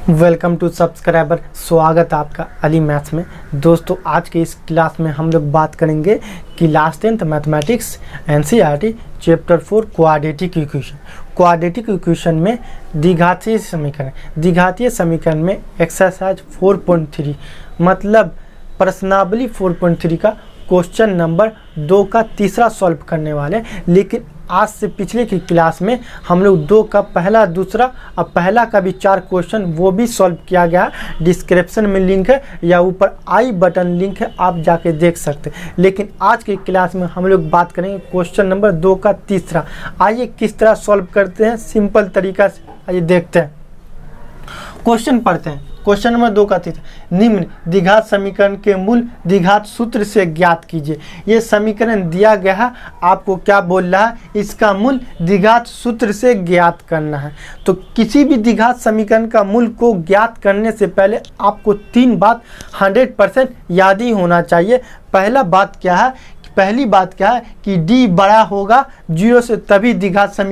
Welcome to subscriber. स्वागत है आपका अली मैथ्स में। दोस्तों आज के इस क्लास में हम लोग बात करेंगे class 10th mathematics NCERT chapter 4 quadratic equation. Quadratic equation में द्विघातीय समीकरण में एक्सरसाइज 4.3 मतलब प्रश्नावली 4.3 का क्वेश्चन नंबर 2 का तीसरा सॉल्व करने वाले। लेकिन आज से पिछले की क्लास में हम लोग 2 का पहला, दूसरा और पहला का भी 4 क्वेश्चन वो भी सॉल्व किया गया। डिस्क्रिप्शन में लिंक है या ऊपर आई बटन लिंक है, आप जाके देख सकते हैं। लेकिन आज की क्लास में हम लोग बात करेंगे क्वेश्चन नंबर 2 का तीसरा। आइए किस तरह सॉल्व करते हैं सिंपल तरीका से, आइए देखते हैं। क्वेश्चन पढ़ते हैं। क्वेश्चन नंबर 2 का तीसरा, निम्न द्विघात समीकरण के मूल द्विघात सूत्र से ज्ञात कीजिए। ये समीकरण दिया गया है, आपको क्या बोल रहा है, इसका मूल द्विघात सूत्र से ज्ञात करना है। तो किसी भी द्विघात समीकरण का मूल को ज्ञात करने से पहले आपको 3 बात 100% याद ही होना चाहिए। पहली बात क्या है कि d बड़ा होगा 0 से, तभी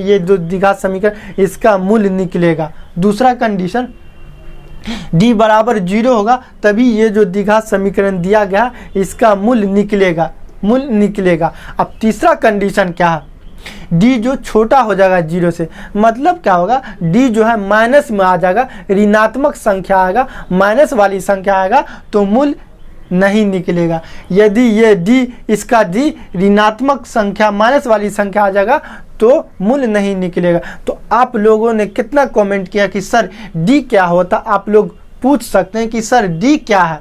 ये जो द्विघात समीकरण इसका मूल निकलेगा। दूसरा कंडीशन, d बराबर 0 होगा तभी ये जो द्विघात समीकरण दिया गया इसका मूल निकलेगा। अब तीसरा कंडीशन क्या है, d जो छोटा हो जाएगा 0 से, मतलब क्या होगा, d जो है माइनस में आ जाएगा, ऋणात्मक संख्या आएगा, माइनस वाली संख्या आएगा तो मूल नहीं निकलेगा। यदि ये इसका d ऋणात्मक संख्या, माइनस वाली संख्या आ जाएगा तो मूल नहीं निकलेगा। तो आप लोगों ने कितना कमेंट किया कि सर d क्या होता, आप लोग पूछ सकते हैं कि सर d क्या है।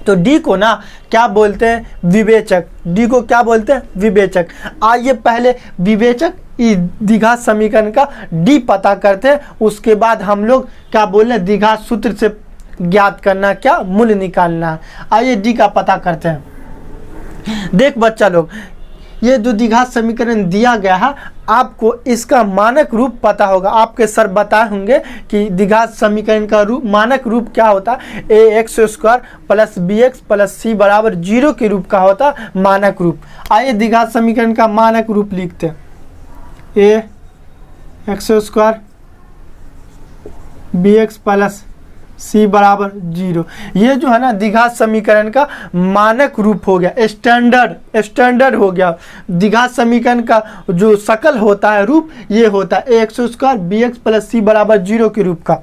तो d को ना क्या बोलते हैं, विवेचक। d को क्या बोलते हैं, विवेचक। आइए पहले विवेचक द्विघात समीकरण का d पता करते हैं, उसके बाद हम लोग क्या बोल रहे हैं, द्विघात सूत्र से ज्ञात करना, क्या मूल निकालना है। आइए d का पता करते हैं। देख बच्चा लोग, ये जो द्विघात समीकरण दिया गया है आपको इसका मानक रूप पता होगा। आपके सर बताए होंगे कि द्विघात समीकरण का मानक रूप क्या होता है, ax² plus bx plus c बराबर 0 के रूप का होता मानक रूप। आइए द्विघात समीकरण का मानक रूप लिखते हैं, ax² bx प्लस c बराबर 0। ये जो है ना द्विघात समीकरण का मानक रूप हो गया, स्टैंडर्ड हो गया। द्विघात समीकरण का जो शकल होता है, रूप, ये होता है ax² bx प्लस c बराबर 0 के रूप का।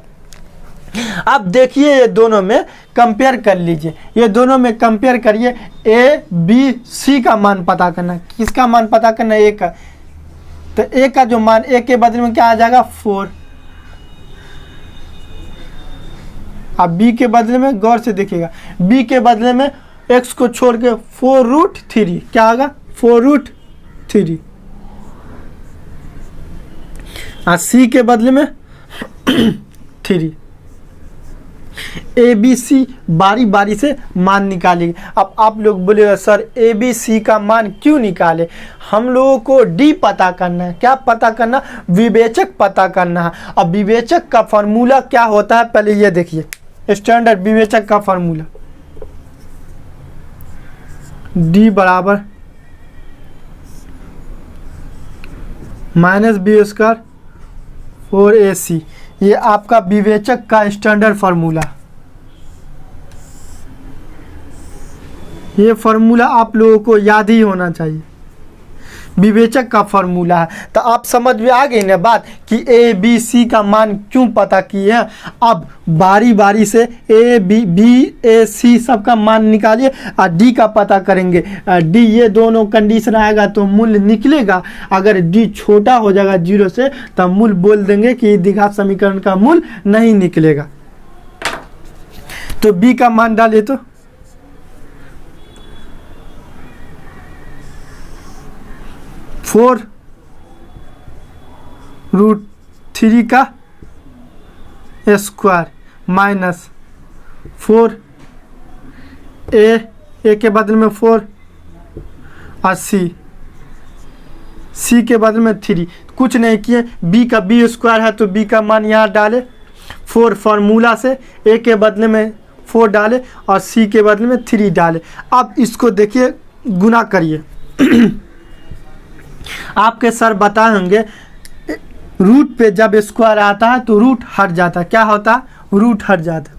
अब देखिए ये दोनों में कंपेयर कर लीजिए, ये दोनों में कंपेयर करिए। a b c का मान पता करना, किसका मान पता करना, a का। तो a का जो मान, a के बदले में क्या आ जाएगा, 4। अब b के बदले में गौर से देखिएगा, b के बदले में x को छोड़ के 4√3, क्या आएगा, 4√3। और c के बदले में 3। a b c बारी बारी से मान निकालिए। अब आप लोग बोलेगा सर a b c का मान क्यों निकाले, हम लोगों को d पता करना है। क्या पता करना, विवेचक पता करना है। अब विवेचक का फॉर्मूला क्या होता है, पहले ये देखिए, स्टैंडर्ड विवेचक का फॉर्मूला, d बराबर -b² 4ac। ये आपका विवेचक का स्टैंडर्ड फार्मूला। ये फार्मूला आप लोगों को याद ही होना चाहिए, विवेचक का फार्मूला है। तो आप समझ में आ गई ना बात कि a b c का मान क्यों पता किए हैं। अब बारी बारी से a b a c सब का मान निकालिए और d का पता करेंगे। d, ये दोनों कंडीशन आएगा तो मूल निकलेगा। अगर d छोटा हो जाएगा 0 से तो मूल बोल देंगे कि द्विघात समीकरण का मूल नहीं निकलेगा। तो b का मान डालिए, तो 4√3 का स्क्वायर माइनस 4 a के बदले में 4 और c के बदले में 3। कुछ नहीं किए, b का b² है तो b का मान यहाँ डाले, 4 फार्मूला से a के बदले में 4 डाले और c के बदले में 3 डाले। अब इसको देखिए, गुना करिए। आपके सर बताए होंगे रूट पे जब स्क्वायर आता है तो रूट हट जाता है, क्या होता है, रूट हट जाता।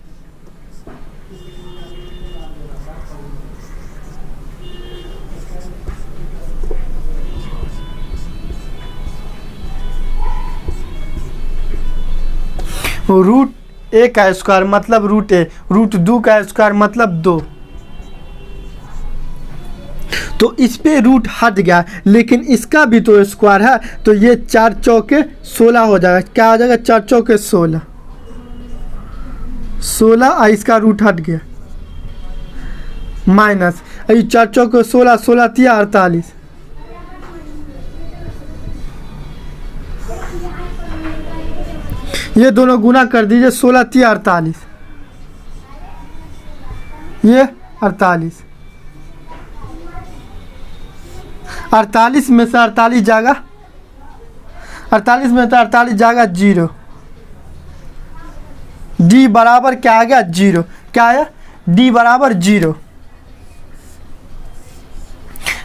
रूट ए का स्क्वायर मतलब रूट ए, रूट 2 का स्क्वायर मतलब 2। तो इस पे रूट हट गया, लेकिन इसका भी तो स्क्वायर है, तो ये 4 चौके 16 हो जाएगा। क्या हो जाएगा? 4 चौके 16, 16 और इसका रूट हट गया माइनस, अभी 4 चौके 16, 16 तिया 48, ये दोनों गुना कर दीजिए, 16 तिया 48, ये 48, 48 में से 48 जाएगा, 48 में से 48 जाएगा 0। डी बराबर क्या आ गया? 0। क्या आया? डी बराबर 0।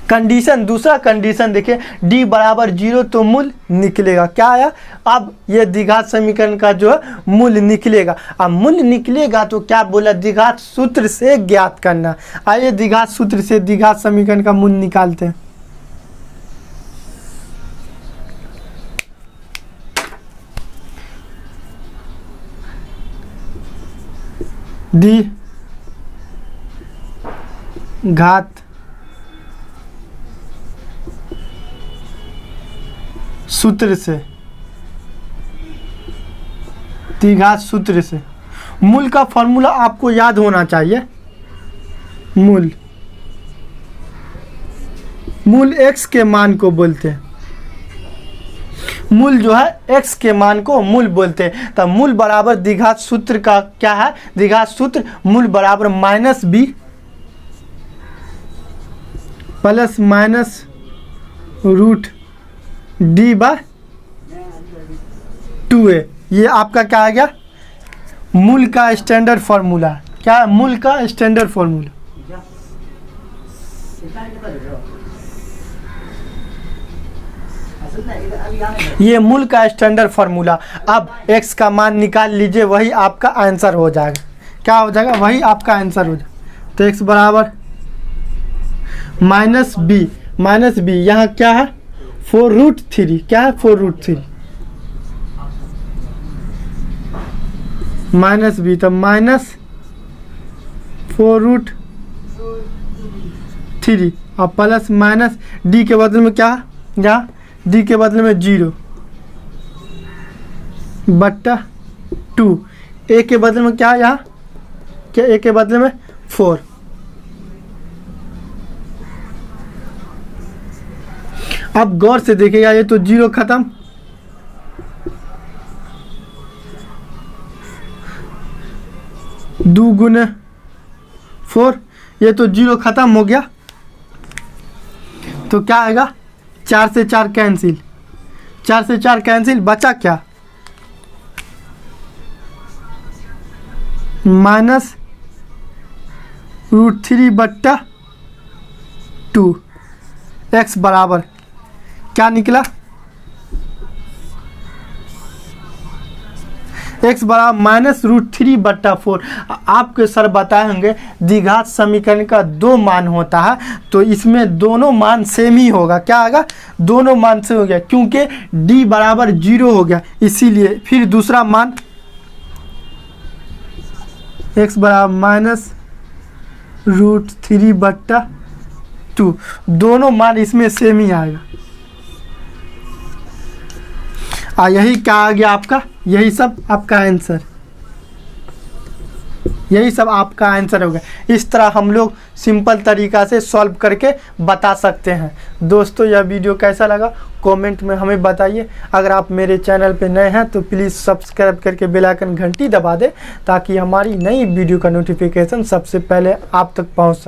कंडीशन, दूसरा कंडीशन देखिए, डी बराबर 0 तो मूल निकलेगा। क्या आया? अब ये द्विघात समीकरण का जो है मूल निकलेगा। अब मूल निकलेगा तो क्या बोला? द्विघात सूत्र से ज्ञात करना। आइए द्विघात सूत्र से द्विघात समीकरण का मूल निकालते हैं। द्विघात सूत्र से, द्विघात सूत्र से मूल का फॉर्मूला आपको याद होना चाहिए। मूल x के मान को बोलते हैं, मूल जो है x के मान को मूल बोलते हैं। तब मूल बराबर द्विघात सूत्र का क्या है? द्विघात सूत्र मूल बराबर -b plus minus root D by 2a। ये आपका क्या आ गया? मूल का स्टैंडर्ड फॉर्मूला। क्या है? मूल का स्टैंडर्ड फॉर्मूला। ये मूल का स्टैंडर्ड फार्मूला। अब x का मान निकाल लीजिए, वही आपका आंसर हो जाएगा। क्या हो जाएगा? वही आपका आंसर हो जाएगा। तो x बराबर -b, यहाँ क्या है? 4√3। क्या है? 4√3 माइनस b, तो -4√3 और प्लस माइनस डी के बदले में क्या? यहाँ डी के बदले में 0 बट्टा 2, ए के बदले में क्या? यहाँ क्या? ए के बदले में 4। अब गौर से देखिएगा, ये तो 0 खत्म, दो गुने 4, ये तो 0 खत्म हो गया। तो क्या आएगा? 4 से 4 कैंसिल, 4 से 4 कैंसिल, बचा क्या? -√3 बट्टा 2। x बराबर क्या निकला? x बराबर -√3 बट्टा 4। आपके सर बताए होंगे द्विघात समीकरण का 2 मान होता है, तो इसमें दोनों मान सेम ही होगा। क्या आएगा? दोनों मान से हो गया, क्योंकि d बराबर 0 हो गया, इसीलिए। फिर दूसरा मान x बराबर -√3 बट्टा 2, दोनों मान इसमें सेम ही आएगा। यही क्या आ गया आपका? यही सब आपका आंसर, यही सब आपका आंसर होगा। इस तरह हम लोग सिंपल तरीका से सॉल्व करके बता सकते हैं। दोस्तों, यह वीडियो कैसा लगा कमेंट में हमें बताइए। अगर आप मेरे चैनल पे नए हैं तो प्लीज़ सब्सक्राइब करके बेल आइकन घंटी दबा दें, ताकि हमारी नई वीडियो का नोटिफिकेशन सबसे पहले आप तक पहुंच सके।